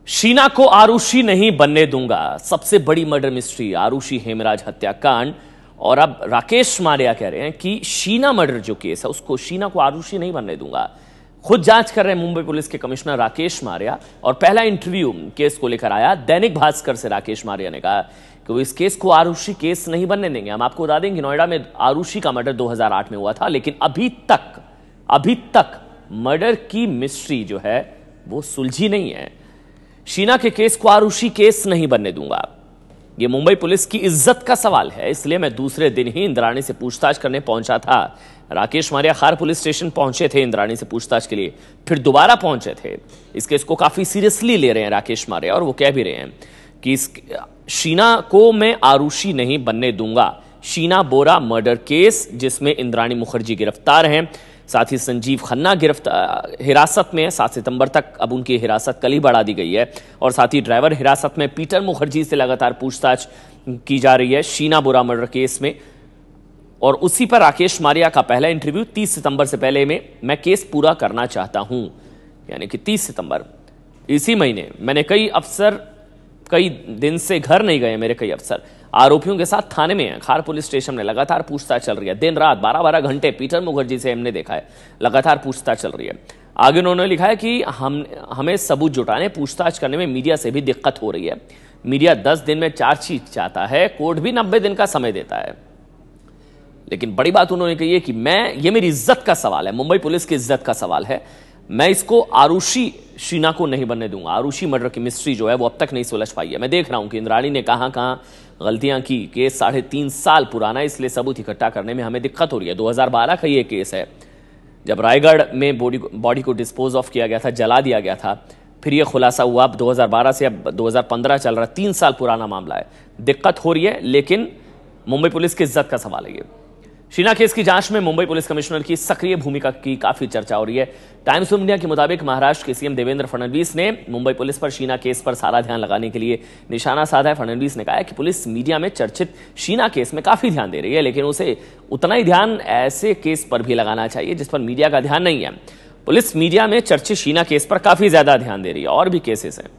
शीना को आरुषि नहीं बनने दूंगा, सबसे बड़ी मर्डर मिस्ट्री आरुषि हेमराज हत्याकांड। और अब राकेश मारिया कह रहे हैं कि शीना मर्डर जो केस है उसको शीना को आरुषि नहीं बनने दूंगा। खुद जांच कर रहे हैं मुंबई पुलिस के कमिश्नर राकेश मारिया। और पहला इंटरव्यू केस को लेकर आया दैनिक भास्कर से राकेश मारिया ने कहा कि वो इस केस को आरुषि केस नहीं बनने देंगे। हम आपको बता दें कि नोएडा में आरुषि का मर्डर 2008 में हुआ था, लेकिन अभी तक मर्डर की मिस्ट्री जो है वो सुलझी नहीं है। शीना के केस को आरुषि केस नहीं बनने दूंगा। यह मुंबई पुलिस की इज्जत का सवाल है, इसलिए मैं दूसरे दिन ही इंद्राणी से पूछताछ करने पहुंचा था। राकेश मारिया खार पुलिस स्टेशन पहुंचे थे इंद्राणी से पूछताछ के लिए, फिर दोबारा पहुंचे थे। इस केस को काफी सीरियसली ले रहे हैं राकेश मारिया, और वो कह भी रहे हैं कि इस शीना को मैं आरुषि नहीं बनने दूंगा। शीना बोरा मर्डर केस जिसमें इंद्राणी मुखर्जी गिरफ्तार हैं, साथ ही संजीव खन्ना हिरासत में 7 सितंबर तक अब उनकी हिरासत कल ही बढ़ा दी गई है। और साथ ही ड्राइवर हिरासत में पीटर मुखर्जी से लगातार पूछताछ की जा रही है शीना बोरा मर्डर केस में। और उसी पर राकेश मारिया का पहला इंटरव्यू 30 सितंबर से पहले में मैं केस पूरा करना चाहता हूं, यानी कि 30 सितंबर इसी महीने। मैंने कई दिन से घर नहीं गए मेरे कई अफसर, आरोपियों के साथ थाने में हैं। खार पुलिस स्टेशन में लगातार पूछताछ चल रही है, दिन रात 12-12 घंटे पीटर मुखर्जी से हमने देखा है, लगातार पूछताछ चल रही है। आगे उन्होंने लिखा है कि हमें सबूत जुटाने पूछताछ करने में मीडिया से भी दिक्कत हो रही है। मीडिया 10 दिन में चार्जशीट चाहता है, कोर्ट भी 90 दिन का समय देता है। लेकिन बड़ी बात उन्होंने कही है कि ये मेरी इज्जत का सवाल है, मुंबई पुलिस की इज्जत का सवाल है। मैं इसको आरुषि शीना को नहीं बनने दूंगा। आरुषि मर्डर की मिस्ट्री जो है वो अब तक नहीं सुलझ पाई है। मैं देख रहा हूं कि इंद्राणी ने कहां गलतियां की। केस 3.5 साल पुराना है, इसलिए सबूत इकट्ठा करने में हमें दिक्कत हो रही है। 2012 का ये केस है, जब रायगढ़ में बॉडी को डिस्पोज ऑफ किया गया था, जला दिया गया था। फिर ये खुलासा हुआ, अब 2012 से अब 2015 चल रहा है, 3 साल पुराना मामला है। दिक्कत हो रही है, लेकिन मुंबई पुलिस की इज्जत का सवाल है ये। शीना केस की जांच में मुंबई पुलिस कमिश्नर की सक्रिय भूमिका की काफी चर्चा हो रही है। टाइम्स ऑफ इंडिया के मुताबिक महाराष्ट्र के सीएम देवेंद्र फडणवीस ने मुंबई पुलिस पर शीना केस पर सारा ध्यान लगाने के लिए निशाना साधा है। फडणवीस ने कहा है कि पुलिस मीडिया में चर्चित शीना केस में काफी ध्यान दे रही है, लेकिन उसे उतना ही ध्यान ऐसे केस पर भी लगाना चाहिए जिस पर मीडिया का ध्यान नहीं है। पुलिस मीडिया में चर्चित शीना केस पर काफी ज्यादा ध्यान दे रही है, और भी केसेस हैं।